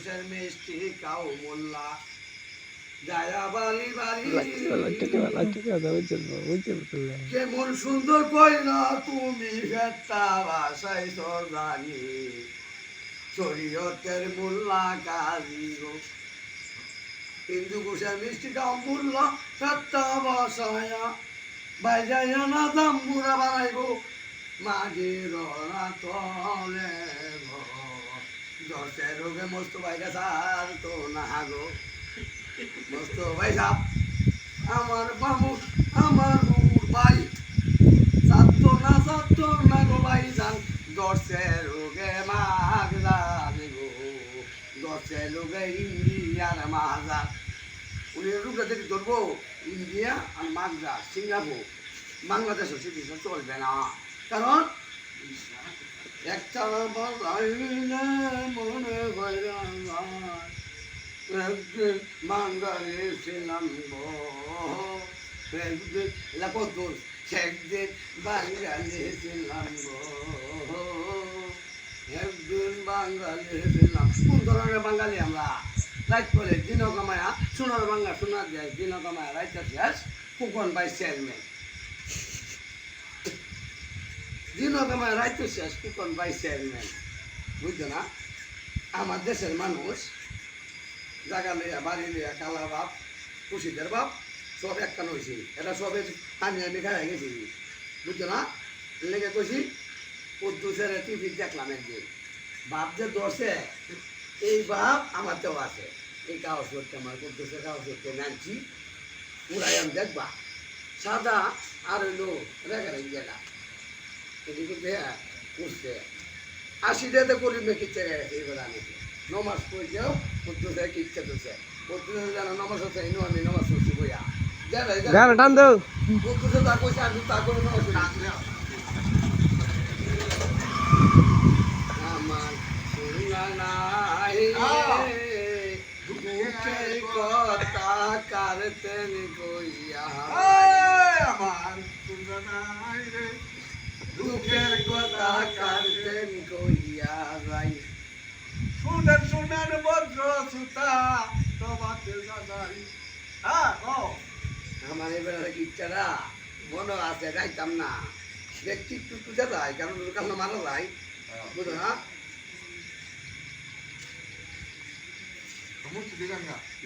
কুশের মিষ্টি কাউ মোল্লা যায়া বালি বালি কেমন সুন্দর কইরা তুমি ভেট্টা বাসাই সজানি শরীয়তের মোল্লা কাজী গো হিন্দু কুশের মিষ্টি কাউ মোল্লা ভেট্টা বাসায়া বাইজায়া না দাম্বুরা বানাইব মাঝির তলে দশে রোগে মস্ত বাইকা সার তো না গো মস্ত ভাই সাপ আমার বাবু আমার বাবুর ভাই সাতো না গো ভাই যান দশে রোগে মাগ যাবে গো দশে রোগে ইন্ডিয়ার মাজা উনি রোগটা দেখি ধরবো ইন্ডিয়া আর মাগজা সিঙ্গাপুর বাংলাদেশও সেদিকে চলবে না কারণ একটা মনে একদিন বাঙালি ছিলাম একদিন একদিন বাঙালি ছিলাম একদিন বাঙালি ছিলাম কোন ধরনের বাঙালি আমরা রাইট করে দিন কামায়া সোনার বাংলা সোনা দেয় দিন কামায়া রাইট শেষ কুকন বাই চেয়ারম্যান দিন কামায়া রাইট শেষ কুকন বাই চেয়ারম্যান বুঝছো না আমার দেশের মানুষ জায়গা লইয়া বাড়ি লইয়া কালা বাপ খুশিদের বাপ সব একটা নইছি এটা সবে আমি খাই গেছি বুঝছো না লেগে কইছি পদ্মুসের টিভি দেখলাম একদিন বাপ যে দশে এই বাপ আমারতেও আছে এই কাগজ করতে আমার পদ্মুসের কাগজ করতে নানছি পুরাই আমি দেখবা সাদা আর হইলো রেখা রেখে গেলা এদিকে দেয়া করছে 80 টাকাতে করি মেকিচ্ছে গেছে এইবার আমি নমাজ পড়ছেও পদ্মুসে কিচ্ছে তুলছে পদ্মুসে জানা নমাজ হচ্ছে ইনো আমি নমাজ পড়ছি বইয়া গান টান দাও পদ্মুসে তা কইছে আমি তা করে নমাজ আমার শুনা নাই দুঃখের কথা কারতেন কইয়া আমার শুনা নাই রে দুঃখের কথা কারতেন কইয়া যাই শুনেন শুনেন বজ্র সুতা তোমাকে জানাই আমার এবার ইচ্ছাটা মনে আছে যাইতাম না দেখছি একটু যাই কারণ কারণ মারা যায় বুঝো না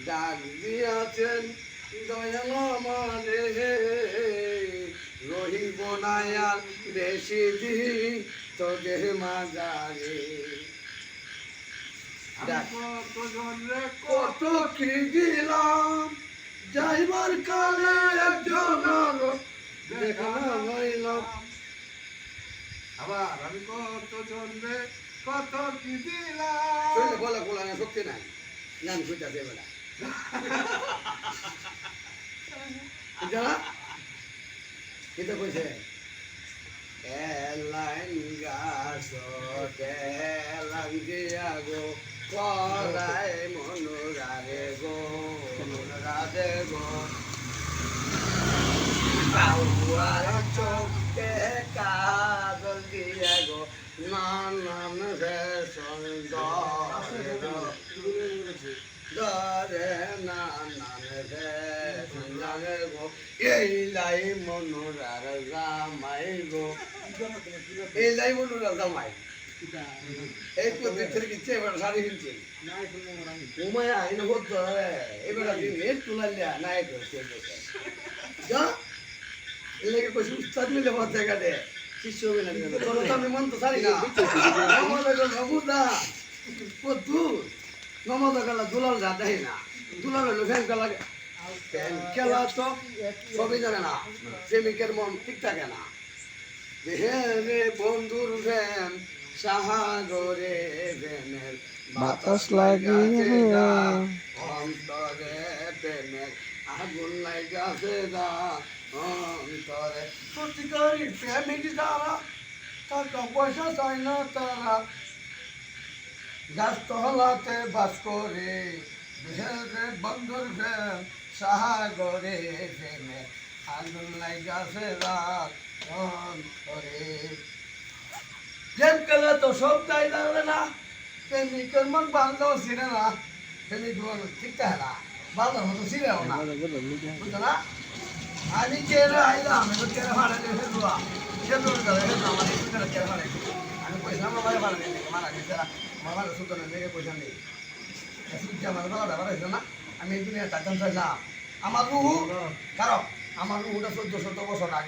ডাক দিয়াছেন দয়াল মানে রহিব নায়ার বেশি দিন তোদের মাজারে কত কি দিলাম যাইবার কালে একজন দেখা হইলাম আবার আমি কত জন্মে কত কি দিলাম বলে বলে না শক্তি নাই গান খুঁজাতে বেলা কিন্তু কইছে এলাইন গাছ দিয়া গো কলাই মনুরারে গো মনুরারে গো বাউয়ার চোখে কাজল দিয়া গো নানান ফ্যাশন দরে নানান ফ্যাশন লাগে গো এই লাই মনুরার জামাই গো এই লাই মনুরার জামাই এই প্রত্যেক কিচ্ছে এবার শাড়ি কিনছে উমায় আইন হতো এবার দিন তুলাইলে নাই করছে যা লেগে কইছি উস্তাদ মিলে পথ দেখা দে শিষ্য মিলে তোর তো আমি মন তো শাড়ি না আমাদের বাবুদা কদ্দু নমদা গলা দুলাল যা দেয় না দুলাল হলো ফ্যান খেলা ফ্যান খেলা তো সবই জানে না প্রেমিকের মন ঠিক থাকে না হে রে বন্ধুর ফ্যান সাহাগরে প্রেমের বাতাস লাগিয়া অন্তরে প্রেমের আগুন লাগাছে দা অন্তরে সত্যিকারী প্রেমিক যারা টাকা পয়সা চাই না তারা গাছতলাতে বাস করে বন্ধুর প্রেম সাহাগরে প্রেমের আগুন লাগাছে রাত অন্তরে প্রেম কেলে তো সব তাই জানলে না প্রেমিকের মন ভালো ছিল না প্রেমিক ঠিক না ভালো মতো ছিল না বুঝছো না আমি কেন আইলাম আমি কেন ভাড়া দিয়ে ফেলবা কেন আমার কেন ভাড়া আমি পয়সা আমার ভাড়া দিয়ে মারা দিতে আমার ভাড়া সুতরাং মেরে পয়সা নেই আমার ভাড়া ভাড়া না আমি এই দুনিয়া চারজন চাইলাম আমার রুহু কারণ আমার রুহুটা 1400 বছর আগে